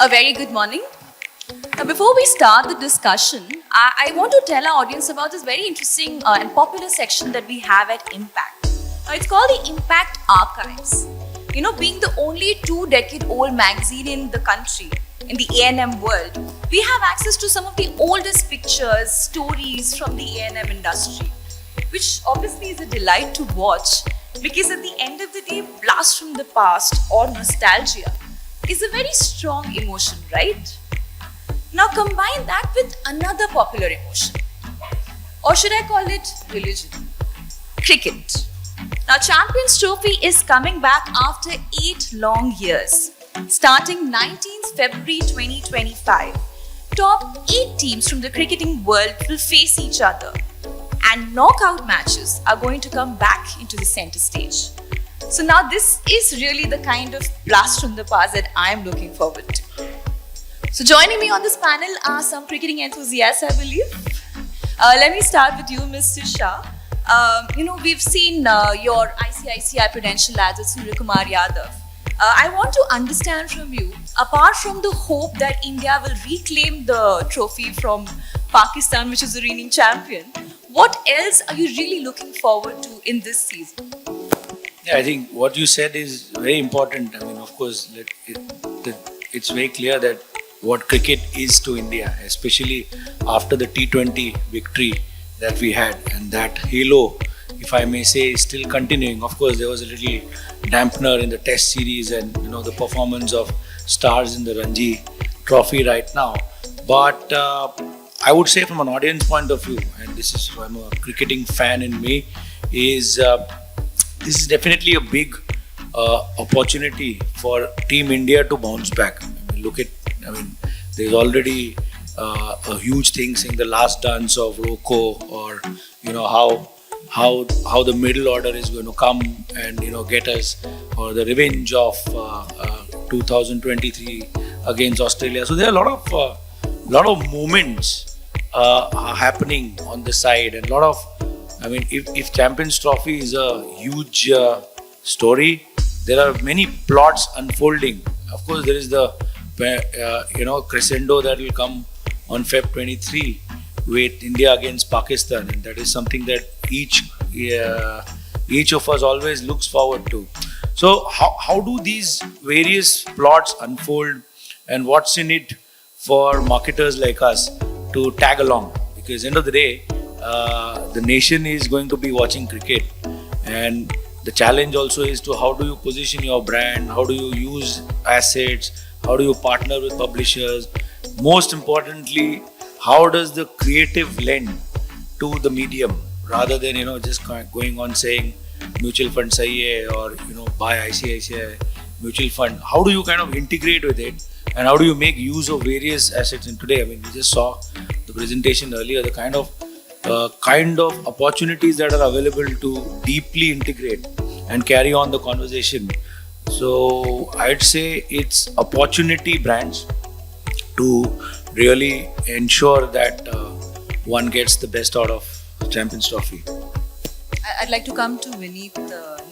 A very good morning. Now, before we start the discussion, I want to tell our audience about this very interesting and popular section that we have at Impact. Now, it's called the Impact Archives. You know, being the only 2-decade-old magazine in the country, in the A&M world, we have access to some of the oldest pictures, stories from the A&M industry, which obviously is a delight to watch because at the end of the day, blast from the past or nostalgia is a very strong emotion, right? Now combine that with another popular emotion, or should I call it religion? Cricket. Now Champions Trophy is coming back after 8 long years. Starting 19th February 2025, top 8 teams from the cricketing world will face each other, and knockout matches are going to come back into the center stage. So now this is really the kind of blast from the past that I am looking forward to. So joining me on this panel are some cricketing enthusiasts, I believe. Let me start with you, Mr. Shah. We've seen your ICICI Prudential ads with Surya Kumar Yadav. I want to understand from you, apart from the hope that India will reclaim the trophy from Pakistan, which is the reigning champion, what else are you really looking forward to in this season? Yeah, I think what you said is very important. I mean, of course, it's very clear that what cricket is to India, especially after the T20 victory that we had, and that halo, if I may say, is still continuing. Of course, there was a little dampener in the Test series and the performance of stars in the Ranji Trophy right now. But I would say, from an audience point of view, and this is I'm a cricketing fan in me, is this is definitely a big opportunity for Team India to bounce back. There's already a huge thing saying the last dance of Rocco, or how the middle order is going to come and get us, or the revenge of 2023 against Australia. So there are a lot of moments are happening on the side, and if Champions Trophy is a huge story, there are many plots unfolding. Of course, there is the crescendo that will come on Feb 23 with India against Pakistan, and that is something that each of us always looks forward to. So how do these various plots unfold, and what's in it for marketers like us to tag along? Because end of the day, the nation is going to be watching cricket, and the challenge also is to how do you position your brand, how do you use assets, how do you partner with publishers? Most importantly, how does the creative lend to the medium, rather than just going on saying mutual fund sahi hai, or buy ICICI mutual fund? How do you kind of integrate with it, and how do you make use of various assets? And today, we just saw the presentation earlier, the kind of opportunities that are available to deeply integrate and carry on the conversation. So I'd say it's opportunity brands to really ensure that one gets the best out of Champions Trophy. I'd like to come to Vineet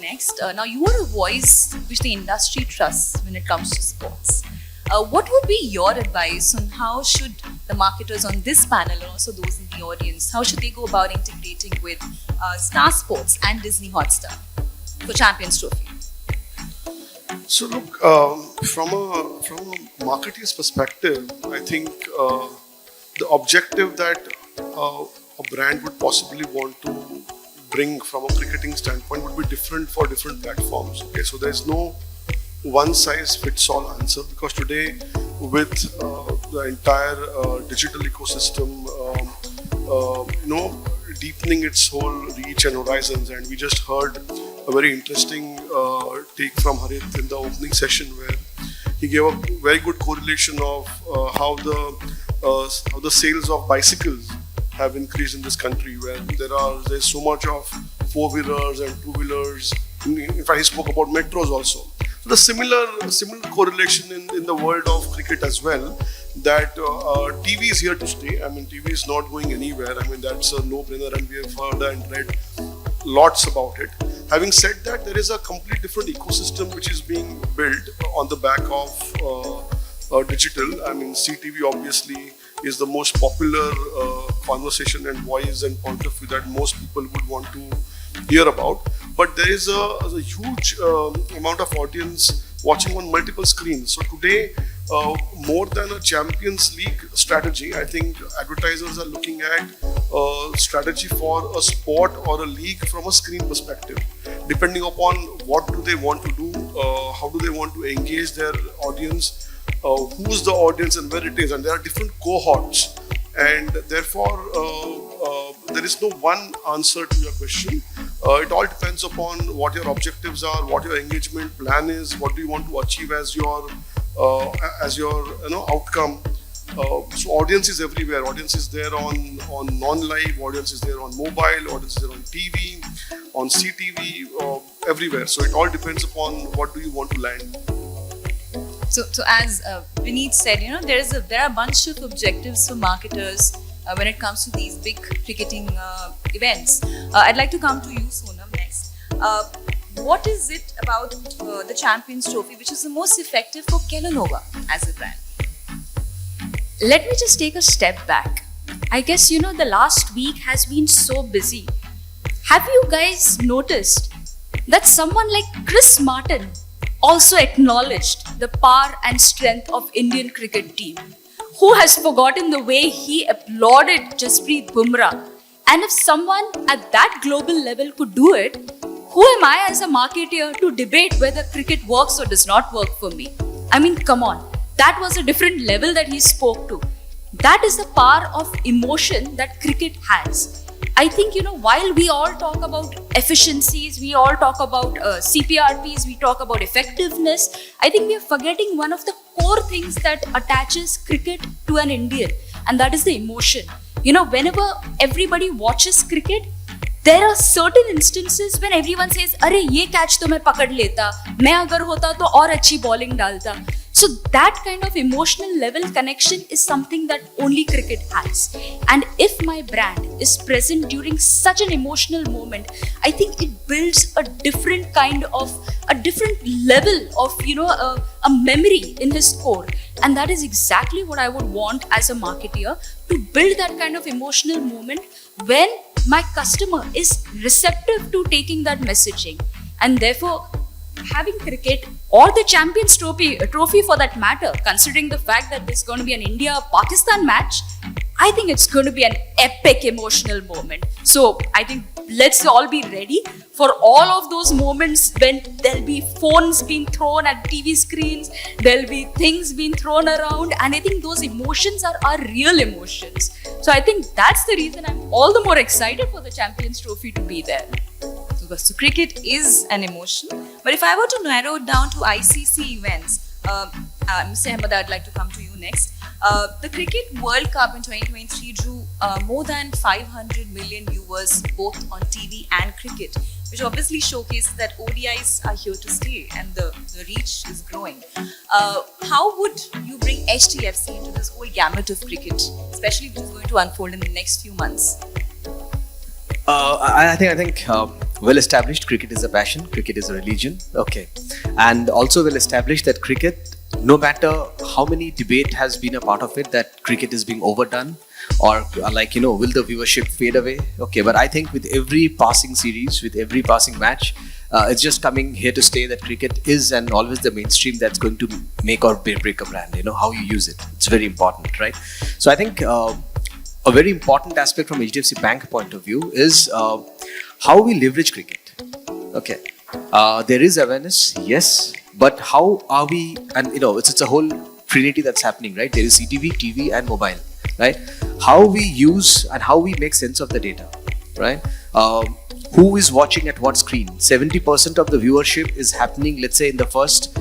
next. Now, you are a voice which the industry trusts when it comes to sports. What would be your advice on how should the marketers on this panel, and also those in the audience, how should they go about integrating with Star Sports and Disney Hotstar for Champions Trophy? So look, from a marketer's perspective, I think the objective that a brand would possibly want to bring from a cricketing standpoint would be different for different platforms. Okay, so there's no one size fits all answer, because today with the entire digital ecosystem, deepening its whole reach and horizons, and we just heard a very interesting take from Harit in the opening session, where he gave a very good correlation of how the sales of bicycles have increased in this country, where there's so much of 4-wheelers and 2-wheelers. In fact, he spoke about metros also. So the similar correlation in the world of cricket as well, that TV is here to stay. TV is not going anywhere. That's a no-brainer, and we have heard and read lots about it. Having said that, there is a complete different ecosystem which is being built on the back of digital. I mean, CTV obviously is the most popular conversation and voice and point of view that most people would want to hear about. But there is a huge amount of audience watching on multiple screens. So today, more than a Champions League strategy, I think advertisers are looking at strategy for a sport or a league from a screen perspective. Depending upon what do they want to do, how do they want to engage their audience, who's the audience and where it is, and there are different cohorts, and therefore there is no one answer to your question. It all depends upon what your objectives are, what your engagement plan is, what do you want to achieve as your outcome. So audience is everywhere. Audience is there on non-live. Audience is there on mobile. Audience is there on TV, on CTV, everywhere. So it all depends upon what do you want to land. So as Vineet said, there are a bunch of objectives for marketers when it comes to these big cricketing events. I'd like to come to you, Sonam, next. What is it about the Champions Trophy which is the most effective for Kellanova as a brand? Let me just take a step back. I guess, the last week has been so busy. Have you guys noticed that someone like Chris Martin also acknowledged the power and strength of Indian cricket team? Who has forgotten the way he applauded Jasprit Bumrah? And if someone at that global level could do it, who am I as a marketer to debate whether cricket works or does not work for me? I mean, come on. That was a different level that he spoke to. That is the power of emotion that cricket has. I think, while we all talk about efficiencies, we all talk about CPRPs, we talk about effectiveness, I think we are forgetting one of the core things that attaches cricket to an Indian, and that is the emotion. Whenever everybody watches cricket, there are certain instances when everyone says, "Arey, ye catch to main pakad leta, main agar hota to aur achhi bowling dalta." So that kind of emotional level connection is something that only cricket has. And if my brand is present during such an emotional moment, I think it builds a different level of, a memory in his core. And that is exactly what I would want as a marketer, to build that kind of emotional moment when my customer is receptive to taking that messaging. And therefore, having cricket or the Champions Trophy for that matter, considering the fact that there's going to be an India-Pakistan match, I think it's going to be an epic emotional moment. So I think let's all be ready for all of those moments when there'll be phones being thrown at TV screens, there'll be things being thrown around, and I think those emotions are real emotions. So I think that's the reason I'm all the more excited for the Champions Trophy to be there. So cricket is an emotion. But if I were to narrow it down to ICC events, Mr. Ahmed, I'd like to come to you next. The Cricket World Cup in 2023 drew more than 500 million viewers both on TV and cricket, which obviously showcases that ODIs are here to stay and the reach is growing. How would you bring HDFC into this whole gamut of cricket, especially if it is going to unfold in the next few months? I think well established cricket is a passion, cricket is a religion, okay, and also well established that cricket, no matter how many debate has been a part of it, that cricket is being overdone, or will the viewership fade away, okay, but I think with every passing series, with every passing match, it's just coming here to stay, that cricket is and always the mainstream that's going to make or break a brand. How you use it, it's very important, right? So I think a very important aspect from HDFC Bank point of view is how we leverage cricket. Okay, there is awareness, yes, but how are we? And it's a whole trinity that's happening, right? There is CTV, TV, and mobile, right? How we use and how we make sense of the data, right? Who is watching at what screen? 70% of the viewership is happening, let's say, in the first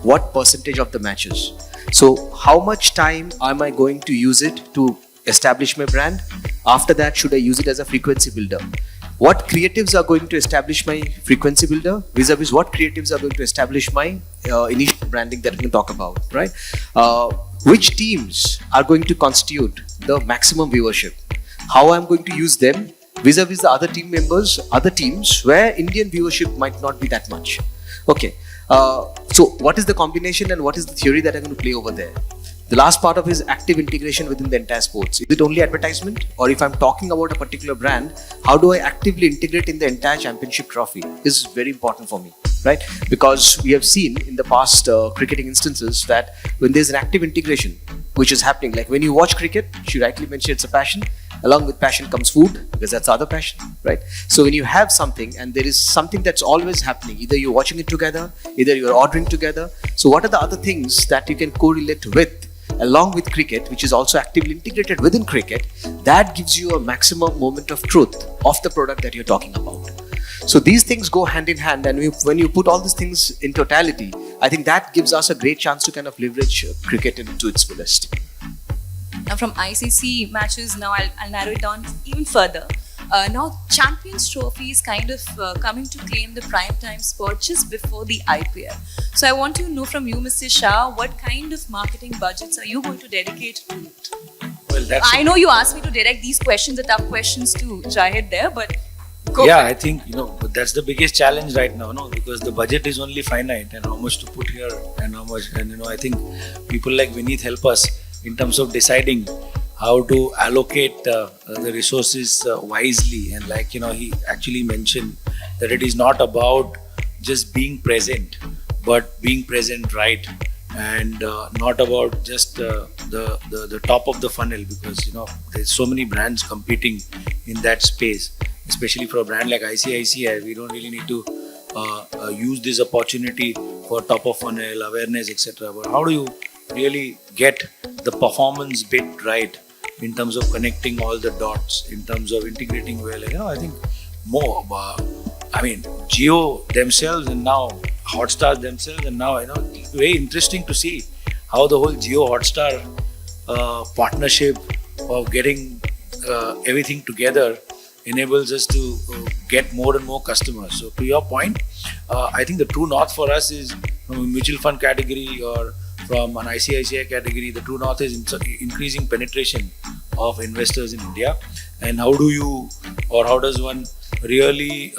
what percentage of the matches? So how much time am I going to use it to establish my brand? After that, should I use it as a frequency builder? What creatives are going to establish my frequency builder vis-a-vis what creatives are going to establish my initial branding that we can talk about, right? Which teams are going to constitute the maximum viewership? How I'm going to use them vis-a-vis the other team members, other teams where Indian viewership might not be that much. Okay, So what is the combination and what is the theory that I'm going to play over there? The last part of is active integration within the entire sports. Is it only advertisement? Or if I'm talking about a particular brand, how do I actively integrate in the entire championship trophy? This is very important for me, right? Because we have seen in the past cricketing instances that when there's an active integration, which is happening, like when you watch cricket, she rightly mentioned it's a passion. Along with passion comes food, because that's the other passion, right? So when you have something and there is something that's always happening, either you're watching it together, either you're ordering together. So what are the other things that you can correlate with along with cricket, which is also actively integrated within cricket, that gives you a maximum moment of truth of the product that you're talking about. So these things go hand in hand, and when you put all these things in totality, I think that gives us a great chance to kind of leverage cricket into its fullest. Now from ICC matches, now I'll narrow it down even further. Now Champions Trophy is kind of coming to claim the prime time spot just before the IPL. So I want to know from you, Mr. Shah, what kind of marketing budgets are you going to dedicate to it? Well, I know you asked me to direct these questions, the tough questions to Jahid there, but go yeah, for it. I think that's the biggest challenge right now, no, because the budget is only finite, and how much to put here and how much, and I think people like Vineet help us in terms of deciding how to allocate the resources wisely. And like he actually mentioned that it is not about just being present, but being present right, and not about just the top of the funnel, because there's so many brands competing in that space, especially for a brand like ICICI. We don't really need to use this opportunity for top of funnel awareness, etc. But how do you really get the performance bit right in terms of connecting all the dots, in terms of integrating well? I think more. Jio themselves, and now Hotstar themselves, and now it's very interesting to see how the whole Jio Hotstar partnership of getting everything together enables us to get more and more customers. So to your point, I think the true north for us is from a mutual fund category or from an ICICI category. The true north is increasing penetration of investors in India, and how does one really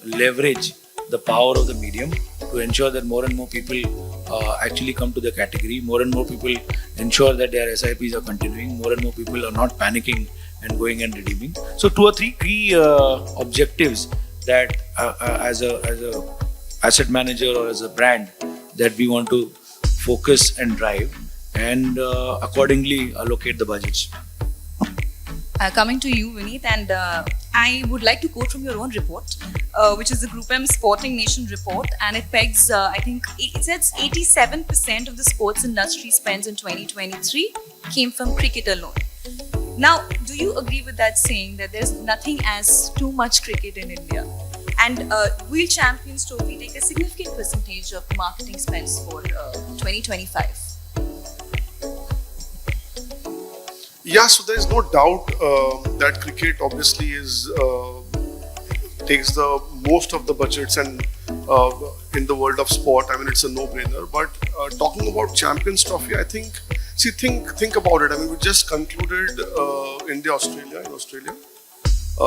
leverage the power of the medium to ensure that more and more people actually come to the category, more and more people ensure that their SIPs are continuing, more and more people are not panicking and going and redeeming. So 2 or 3 key objectives that as a asset manager or as a brand that we want to focus and drive, and accordingly allocate the budgets. Coming to you, Vineet, and I would like to quote from your own report, which is the Group M Sporting Nation report, and it pegs, I think, it says 87% of the sports industry spends in 2023 came from cricket alone. Now, do you agree with that saying that there's nothing as too much cricket in India? And will Champions Trophy take a significant percentage of marketing spends for 2025? Yeah, so there is no doubt that cricket obviously takes the most of the budgets, and in the world of sport, I mean, it's a no-brainer. But talking about Champions Trophy, I think, think about it. I mean, we just concluded India-Australia in Australia.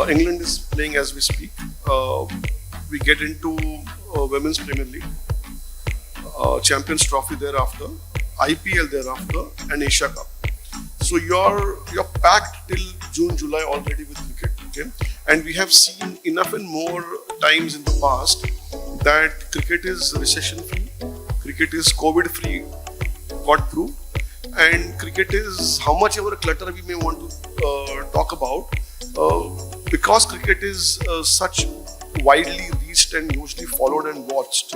England is playing as we speak. We get into Women's Premier League, Champions Trophy thereafter, IPL thereafter, and Asia Cup. So you're packed till June, July already with cricket. Okay, and we have seen enough and more times in the past that cricket is recession-free, cricket is COVID-free, got through, and cricket is how much ever clutter we may want to talk about. Because cricket is such widely reached and hugely followed and watched,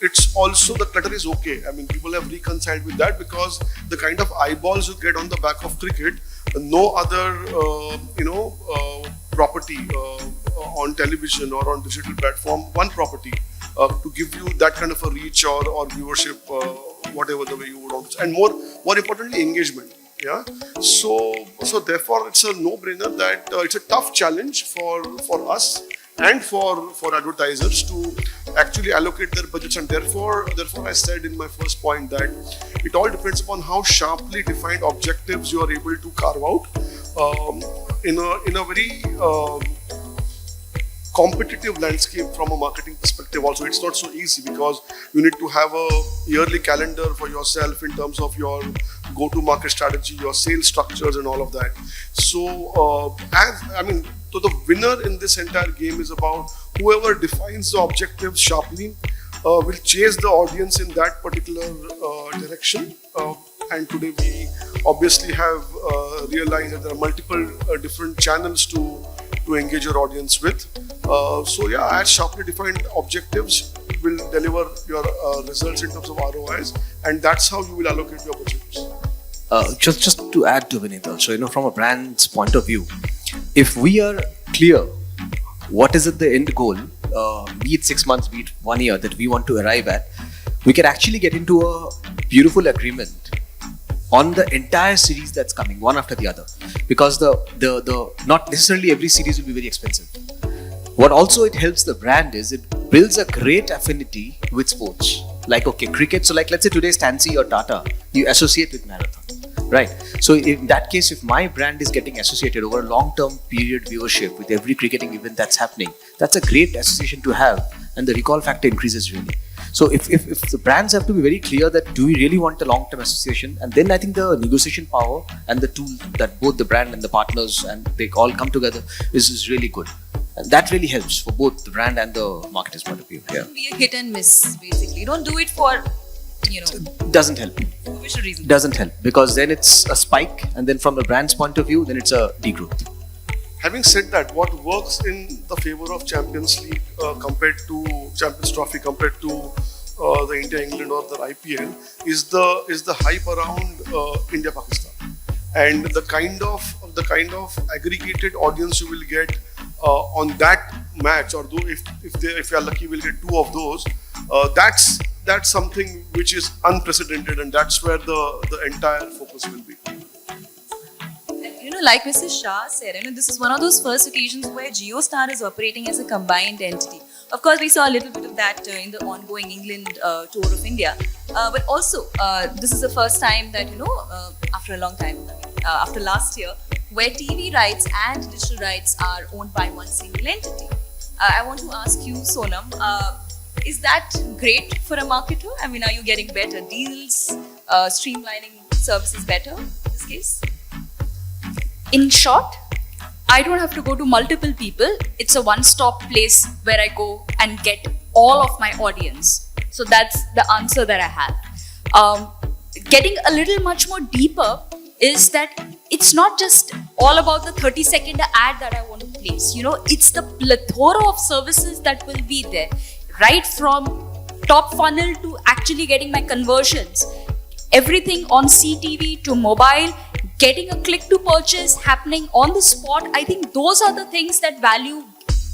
it's also the clutter is okay. I mean, people have reconciled with that, because the kind of eyeballs you get on the back of cricket, no other property on television or on digital platform, one property to give you that kind of a reach or viewership, whatever the way you would want to, and more importantly, engagement. Yeah, so therefore it's a no-brainer that it's a tough challenge for us and for advertisers to actually allocate their budgets, and therefore I said in my first point that it all depends upon how sharply defined objectives you are able to carve out in a very competitive landscape from a marketing perspective also. It's not so easy because you need to have a yearly calendar for yourself in terms of your go-to-market strategy, your sales structures and all of that. So so the winner in this entire game is about whoever defines the objectives sharply, will chase the audience in that particular direction. And today we obviously have realized that there are multiple different channels to engage your audience with. As sharply defined objectives will deliver your results in terms of ROIs, and that's how you will allocate your budgets. Just to add to Vinith also, from a brand's point of view, if we are clear what is it the end goal, be it 6 months, be it 1 year that we want to arrive at, we can actually get into a beautiful agreement on the entire series that's coming one after the other, because the not necessarily every series will be very expensive. What also it helps the brand is it builds a great affinity with sports. Like, okay, cricket, so like let's say today's Tansy or Tata, you associate with marathon, right? So in that case, if my brand is getting associated over a long-term period viewership with every cricketing event that's happening, that's a great association to have, and the recall factor increases really. So if the brands have to be very clear that do we really want a long-term association, and then I think the negotiation power and the tool that both the brand and the partners and they all come together is really good. And that really helps for both the brand and the marketer's point of view. Yeah. It can be a hit and miss, basically. You don't do it for, Doesn't help. superficial reasons. Doesn't help, because then it's a spike, and then from the brand's point of view, then it's a degrowth. Having said that, what works in the favor of Champions League compared to Champions Trophy, compared to the India England or the IPL is the hype around India Pakistan, and the kind of aggregated audience you will get on that match, or though if you are lucky we'll get 2 of those. That's something which is unprecedented, and that's where the entire focus will be. Like Mrs. Shah said, this is one of those first occasions where JioStar is operating as a combined entity. Of course, we saw a little bit of that in the ongoing England tour of India. But also, this is the first time that, after a long time, after last year, where TV rights and digital rights are owned by one single entity. I want to ask you, Sonam, is that great for a marketer? Are you getting better deals, streamlining services better in this case? In short, I don't have to go to multiple people. It's a one-stop place where I go and get all of my audience. So that's the answer that I have. Getting a little much more deeper is that it's not just all about the 30-second ad that I want to place. It's the plethora of services that will be there, right from top funnel to actually getting my conversions. Everything on CTV to mobile, getting a click to purchase happening on the spot. I think those are the things that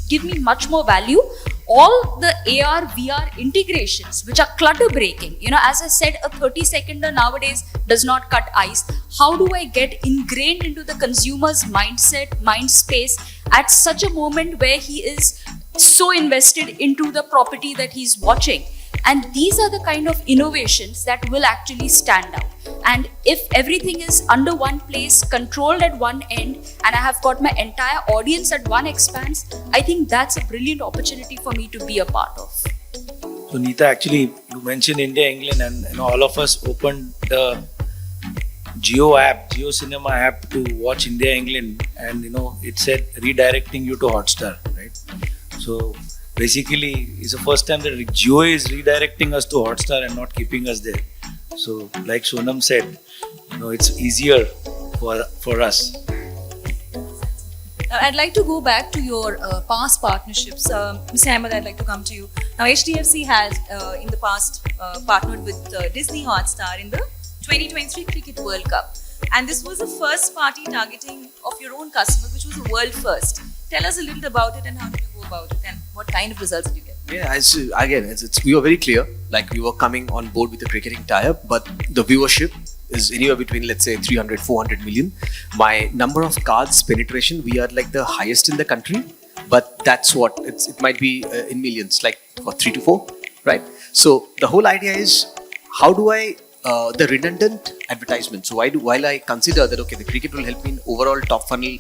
give me much more value. All the AR, VR integrations, which are clutter breaking. As I said, a 30-seconder nowadays does not cut ice. How do I get ingrained into the consumer's mindset, mind space at such a moment where he is so invested into the property that he's watching? And these are the kind of innovations that will actually stand out. And if everything is under one place, controlled at one end, and I have got my entire audience at one expanse, I think that's a brilliant opportunity for me to be a part of. So Neeta, actually, you mentioned India, England, and all of us opened the Jio Cinema app to watch India, England, and it said redirecting you to Hotstar, right? So basically, it's the first time that Jio is redirecting us to Hotstar and not keeping us there. So, like Sonam said, it's easier for us. I'd like to go back to your past partnerships. Mr. Ahmed, I'd like to come to you. Now, HDFC has in the past partnered with Disney Hotstar in the 2023 Cricket World Cup. And this was the first party targeting of your own customers, which was a world first. Tell us a little about it and how did you go about it and what kind of results did you get? Yeah, we were very clear. Like, we were coming on board with a cricketing tie-up, but the viewership is anywhere between, let's say, 300, 400 million. My number of cards penetration, we are like the highest in the country, but that's what it might be in millions, like 3 to 4, right? So the whole idea is, how do I the redundant advertisement. So while I consider that, okay, the cricket will help me in overall top funnel,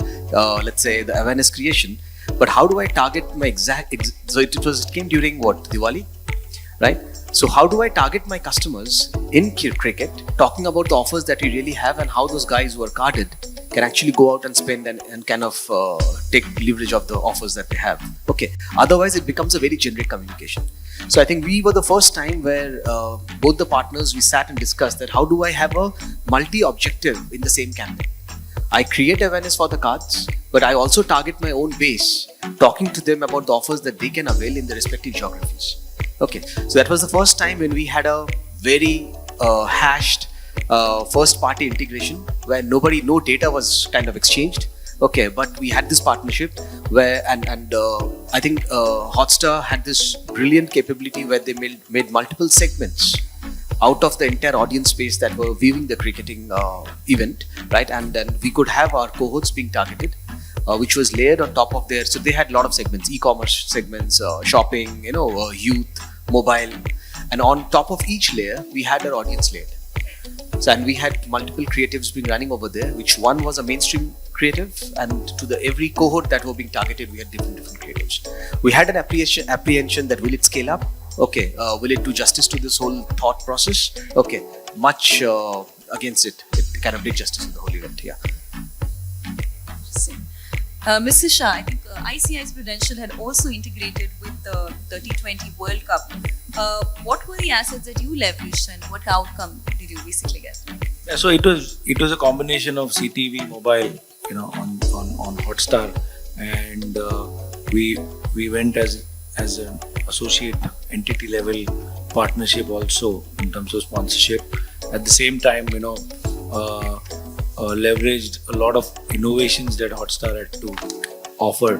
let's say the awareness creation, But how do I target my so it came during what, Diwali, right? So how do I target my customers in cricket, talking about the offers that we really have and how those guys who are carded can actually go out and spend and kind of take leverage of the offers that they have. Okay. Otherwise, it becomes a very generic communication. So I think we were the first time where both the partners, we sat and discussed that how do I have a multi-objective in the same campaign. I create awareness for the cards, but I also target my own base, talking to them about the offers that they can avail in the respective geographies. Okay, so that was the first time when we had a very hashed first party integration where no data was kind of exchanged. Okay, but we had this partnership where, and I think Hotstar had this brilliant capability where they made multiple segments out of the entire audience space that were viewing the cricketing event, right? And then we could have our cohorts being targeted, which was layered on top of there. So they had a lot of segments, e-commerce segments, shopping, youth, mobile, and on top of each layer, we had our audience layered. So, and we had multiple creatives being running over there, which one was a mainstream creative, and to every cohort that were being targeted, we had different creatives. We had an apprehension that will it scale up? Okay, will it do justice to this whole thought process? Okay, much against it. It kind of did justice in the whole event, yeah. Mrs. Shah, I think ICI's Prudential had also integrated with the T20 World Cup. What were the assets that you leveraged and what outcome did you basically get? Yeah, so it was a combination of CTV, mobile, on Hotstar, and we went as an associate entity level partnership also in terms of sponsorship. At the same time, leveraged a lot of innovations that Hotstar had to offer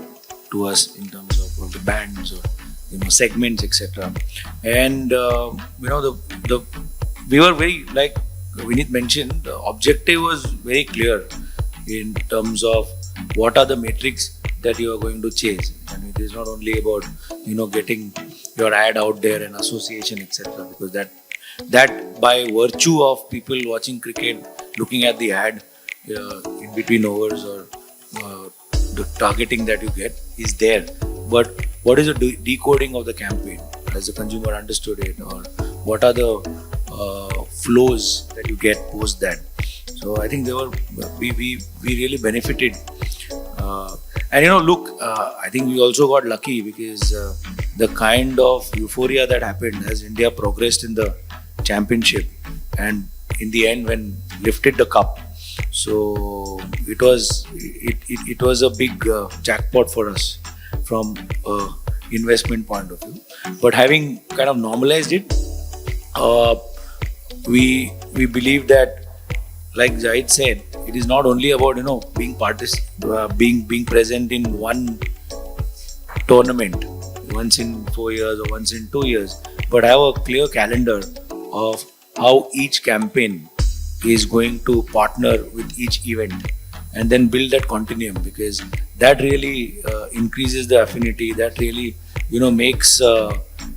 to us in terms of the bands or segments, etc. And we were very, like Vineet mentioned, the objective was very clear in terms of what are the metrics that you are going to chase, and it is not only about getting your ad out there and association, etc. Because that by virtue of people watching cricket, looking at the ad in between overs or the targeting that you get is there, but what is the decoding of the campaign? Has the consumer understood it, or what are the flows that you get post that? So I think we really benefited, and I think we also got lucky because the kind of euphoria that happened as India progressed in the championship, and in the end when lifted the cup, so it was a big jackpot for us from investment point of view. But having kind of normalized it, we believe that, like Zahid said, it is not only about being present in one tournament once in 4 years or once in 2 years, but have a clear calendar of how each campaign is going to partner with each event, and then build that continuum, because that really increases the affinity, that really makes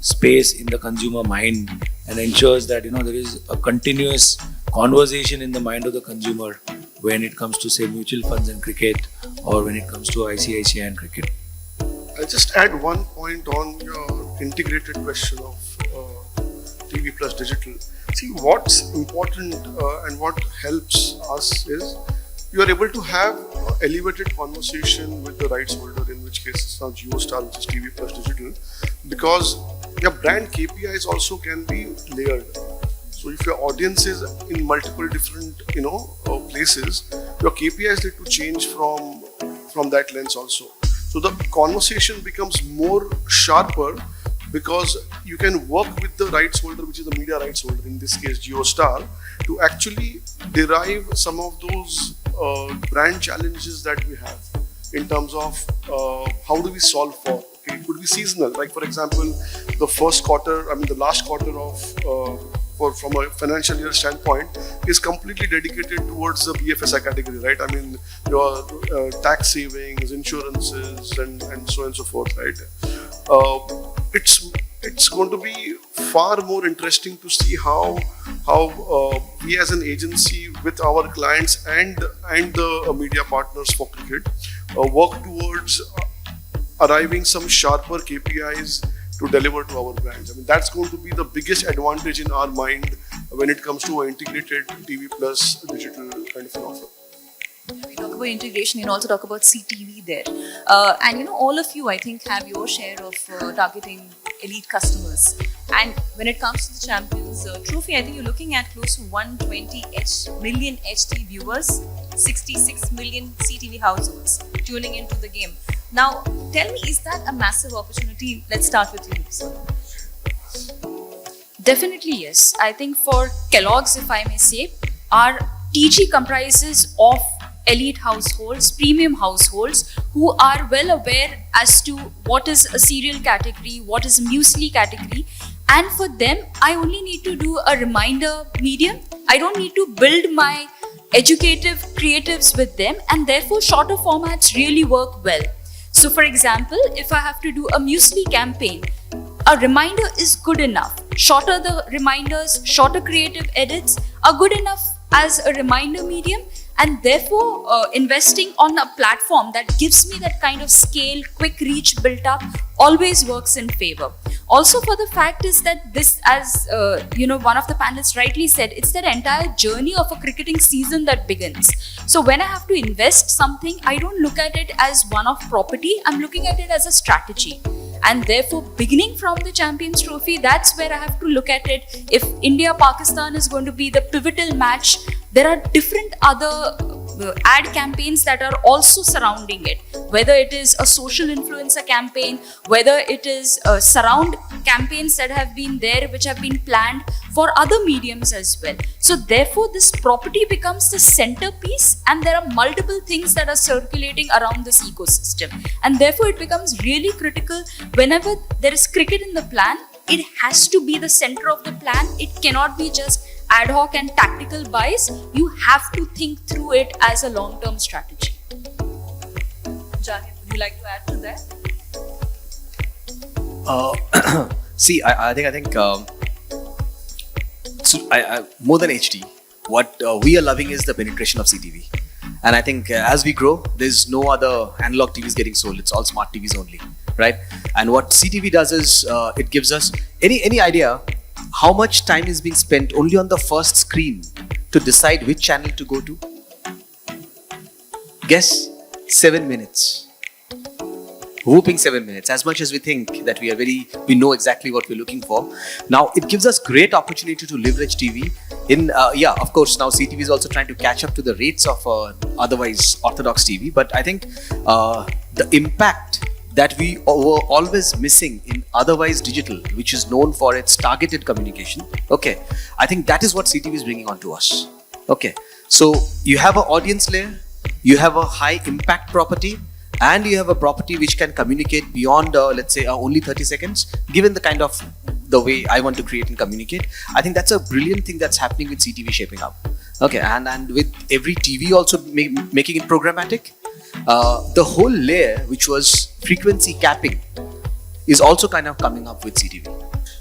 space in the consumer mind and ensures that there is a continuous conversation in the mind of the consumer when it comes to, say, mutual funds and cricket, or when it comes to ICICI and cricket. I'll just add one point on your integrated question of TV plus digital. See, what's important and what helps us is you are able to have elevated conversation with the rights holder, in which case it's now JioStar, which is TV plus digital, because your brand KPIs also can be layered. So if your audience is in multiple different places, your KPIs need to change from that lens also. So the conversation becomes more sharper, because you can work with the rights holder, which is the media rights holder, in this case JioStar, to actually derive some of those brand challenges that we have in terms of how do we solve for. Okay, it could be seasonal, like for example, the last quarter of from a financial year standpoint is completely dedicated towards the BFSI category, right? I mean, your tax savings, insurances, and so on and so forth, right? It's going to be far more interesting to see how we as an agency with our clients and the media partners for cricket work towards arriving some sharper KPIs to deliver to our brands. I mean, that's going to be the biggest advantage in our mind when it comes to an integrated TV plus digital kind of an offer. We talk about integration, you also talk about CTV there. And you know, all of you, I think, have your share of targeting elite customers. And when it comes to the Champions Trophy, I think you're looking at close to 120 million HT viewers, 66 million CTV households tuning into the game. Now, tell me, is that a massive opportunity? Let's start with you, sir. Definitely yes. I think for Kellogg's, if I may say, our TG comprises of elite households, premium households who are well aware as to what is a cereal category, what is a muesli category, and for them I only need to do a reminder medium. I don't need to build my educative creatives with them, and therefore shorter formats really work well. So for example, if I have to do a muesli campaign, a reminder is good enough. Shorter the reminders, shorter creative edits are good enough as a reminder medium, and therefore investing on a platform that gives me that kind of scale, quick reach built up always works in favor. Also, for the fact is that this, as one of the panelists rightly said, it's that entire journey of a cricketing season that begins. So when I have to invest something, I don't look at it as one-off property, I'm looking at it as a strategy. And therefore, beginning from the Champions Trophy, that's where I have to look at it. If India-Pakistan is going to be the pivotal match, there are different other ad campaigns that are also surrounding it. Whether it is a social influencer campaign, whether it is surround campaigns that have been there, which have been planned for other mediums as well. So therefore, this property becomes the centerpiece, and there are multiple things that are circulating around this ecosystem. And therefore, it becomes really critical whenever there is cricket in the plan. It has to be the center of the plan. It cannot be just ad hoc and tactical buys. You have to think through it as a long-term strategy. Jahid, would you like to add to that? See, I think more than HD, what we are loving is the penetration of CTV. And I think as we grow, there's no other analog TVs getting sold. It's all smart TVs only, right? And what CTV does is it gives us any idea how much time is being spent only on the first screen to decide which channel to go to? Guess 7 minutes. Whooping 7 minutes. As much as we think that we know exactly what we're looking for. Now it gives us great opportunity to leverage TV. Of course, now CTV is also trying to catch up to the rates of otherwise orthodox TV. But I think the impact that we were always missing in otherwise digital, which is known for its targeted communication. Okay, I think that is what CTV is bringing on to us. Okay, so you have an audience layer, you have a high impact property, and you have a property which can communicate beyond, let's say, only 30 seconds, given the kind of the way I want to create and communicate. I think that's a brilliant thing that's happening with CTV shaping up. Okay, and with every TV also making it programmatic, the whole layer, which was frequency capping, is also kind of coming up with CTV,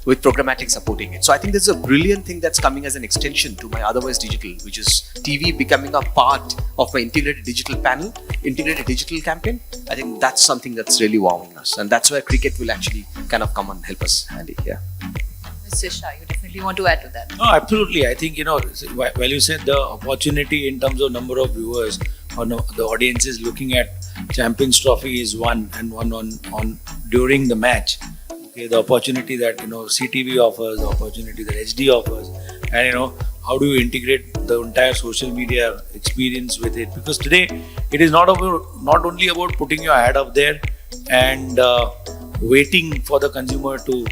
with programmatic supporting it. So I think there's a brilliant thing that's coming as an extension to my otherwise digital, which is TV becoming a part of my integrated digital panel, integrated digital campaign. I think that's something that's really wowing us, and that's where cricket will actually kind of come and help us, Andy. Yeah. Mr. Shah, you definitely want to add to that. No, absolutely. I think, while you said the opportunity in terms of number of viewers or the audience is looking at Champions Trophy is one, and one on during the match. Okay, the opportunity that CTV offers, the opportunity that HD offers, and how do you integrate the entire social media experience with it? Because today it is not only about putting your ad up there and waiting for the consumer to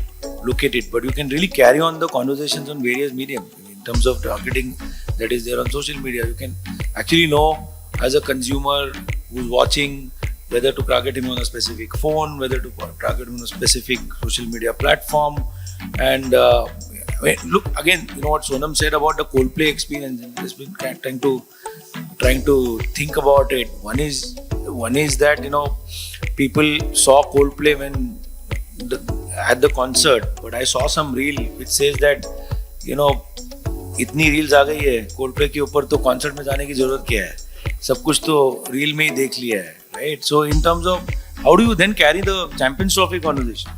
look at it, but you can really carry on the conversations on various mediums. In terms of targeting that is there on social media, you can actually know as a consumer who's watching whether to target him on a specific phone, whether to target him on a specific social media platform. And look, again, what Sonam said about the Coldplay experience, and just been trying to think about it. One is that people saw Coldplay at the concert, but I saw some reel which says that इतनी reels आ गई है Coldplay के ऊपर, तो concert में जाने की जरूरत क्या है, सब कुछ तो रील में ही देख लिया है, right? So in terms of how do you then carry the Champions Trophy conversation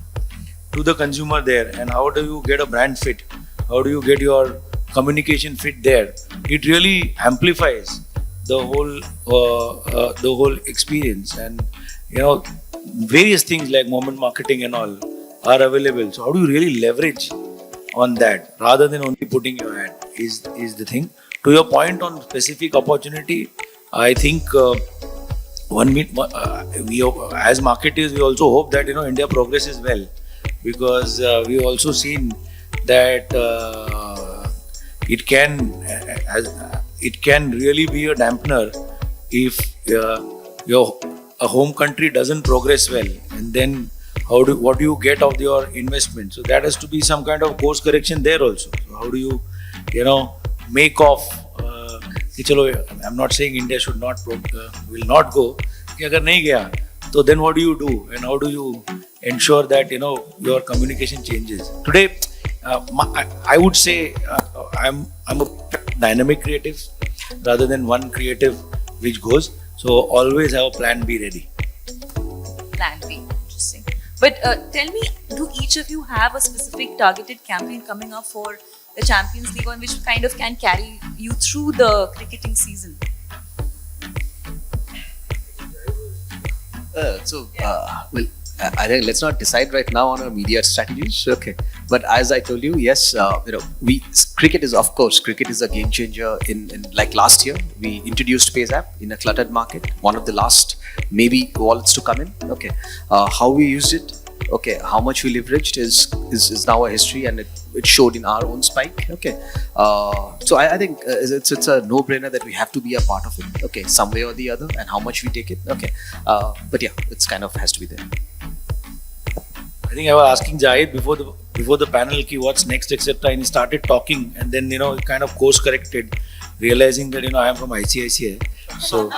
to the consumer there, and how do you get a brand fit? How do you get your communication fit there? It really amplifies the whole experience, and various things like moment marketing and all are available. So how do you really leverage on that rather than only putting your ad is the thing. To your point on specific opportunity, I think we as marketers we also hope that India progresses well, because we also seen that it can really be a dampener if your a home country doesn't progress well, and then what do you get of your investment? So that has to be some kind of course correction there also. So how do you make off कि चलो, I'm not saying India should not will not go, कि अगर नहीं गया तो then what do you do, and how do you ensure that your communication changes? Today I would say I'm a dynamic creative rather than one creative which goes. So always have a plan B ready. Plan B, interesting. But tell me, do each of you have a specific targeted campaign coming up for the Champions League, on which kind of can carry you through the cricketing season? I think let's not decide right now on our media strategies. Okay, but as I told you, yes, cricket is a game changer. In like last year, we introduced Pays app in a cluttered market, one of the last maybe wallets to come in. Okay, how we used it, okay, how much we leveraged is now a history, and it showed in our own spike. Okay, so I think it's a no-brainer that we have to be a part of it. Okay, some way or the other, and how much we take it. Okay, but yeah, it's kind of has to be there. I think I was asking Jahid before the panel ki what's next, etc. And he started talking, and then he kind of course corrected, realizing that I am from ICICI. So,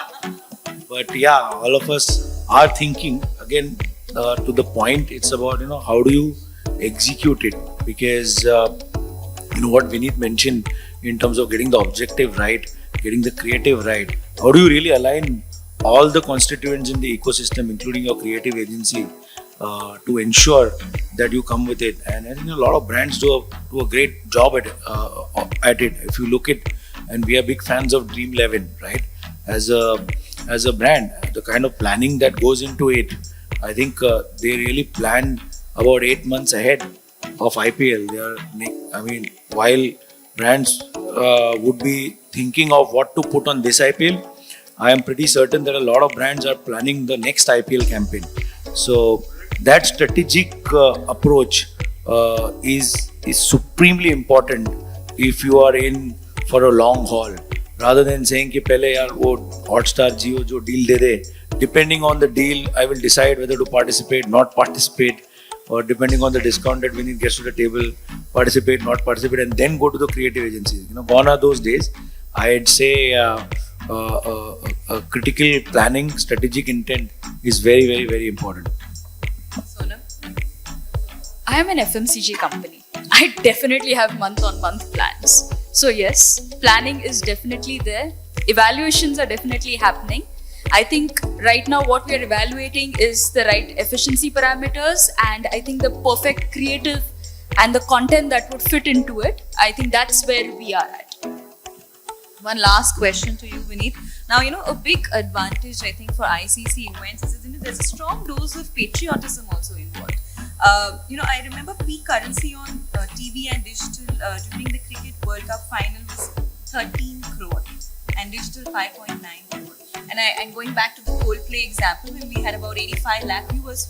but yeah, all of us are thinking again to the point. It's about how do you execute it, because what Vineet mentioned in terms of getting the objective right, getting the creative right. How do you really align all the constituents in the ecosystem, including your creative agency, to ensure that you come with it? And I think a lot of brands do a great job at it. If you look at, and we are big fans of Dream 11, right? As a brand, the kind of planning that goes into it, I think they really planned about 8 months ahead of IPL. While brands would be thinking of what to put on this IPL, I am pretty certain that a lot of brands are planning the next IPL campaign. So that strategic approach is supremely important if you are in for a long haul, rather than saying कि पहले यार वो Hotstar Jio जो deal they they, depending on the deal I will decide whether to participate, not participate, or depending on the discount that when it gets to the table, participate, not participate, and then go to the creative agencies. Gone are those days. I'd say a critical planning, strategic intent is very, very, very important. Sonam? I am an FMCG company. I definitely have month-on-month plans. So yes, planning is definitely there. Evaluations are definitely happening. I think right now what we are evaluating is the right efficiency parameters, and I think the perfect creative and the content that would fit into it. I think that's where we are at. One last question to you, Vineet. Now, a big advantage, I think, for ICC events is that there's a strong dose of patriotism also involved. I remember peak currency on TV and digital during the Cricket World Cup final was 13 crore and digital 5.9 crore. And I'm going back to the Coldplay example, when we had about 85 lakh viewers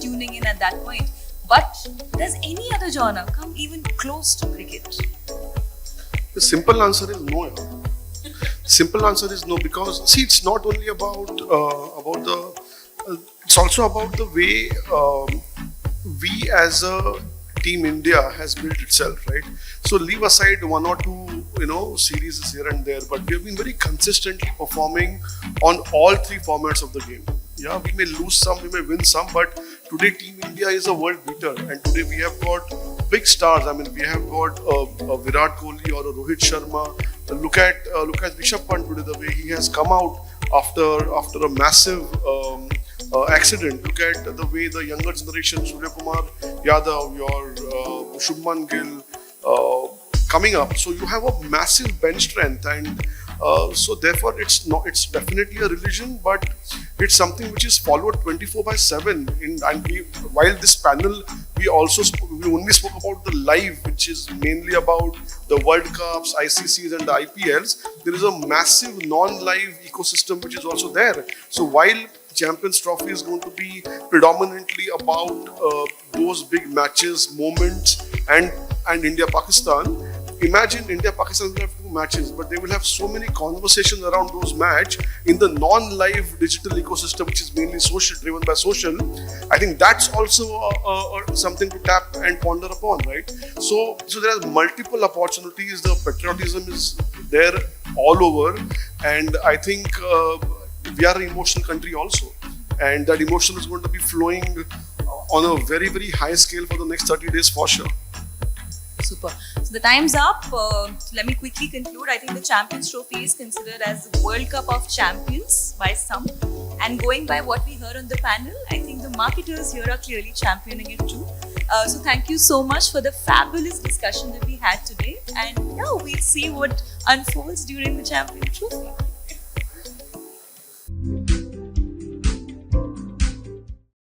tuning in at that point. But does any other genre come even close to cricket? The simple answer is no. Simple answer is no, because see, it's not only about it's also about the way we as a Team India has built itself, right? So leave aside one or two series here and there, but we have been very consistently performing on all three formats of the game. Yeah, we may lose some, we may win some, but today Team India is a world beater, and today we have got big stars. We have got a Virat Kohli or a Rohit Sharma. Look at Rishabh Pant today, the way he has come out after a massive accident. Look at the way the younger generation, Surya Kumar Yadav, your Shubman Gill, coming up. So you have a massive bench strength, and so therefore it's definitely a religion, but it's something which is followed 24/7. While this panel, we only spoke about the live, which is mainly about the World Cups, ICCs, and the IPLs. There is a massive non-live ecosystem which is also there. So while Champions Trophy is going to be predominantly about those big matches, moments, and India-Pakistan. Imagine India-Pakistan will have 2 matches, but they will have so many conversations around those matches in the non-live digital ecosystem, which is mainly social, driven by social. I think that's also something to tap and ponder upon, right? So there are multiple opportunities. The patriotism is there all over, and I think we are an emotional country also, and that emotion is going to be flowing on a very, very high scale for the next 30 days for sure. Super. So the time's up. So let me quickly conclude. I think the Champions Trophy is considered as the World Cup of Champions by some. And going by what we heard on the panel, I think the marketers here are clearly championing it too. So thank you so much for the fabulous discussion that we had today. And yeah, we'll see what unfolds during the Champions Trophy.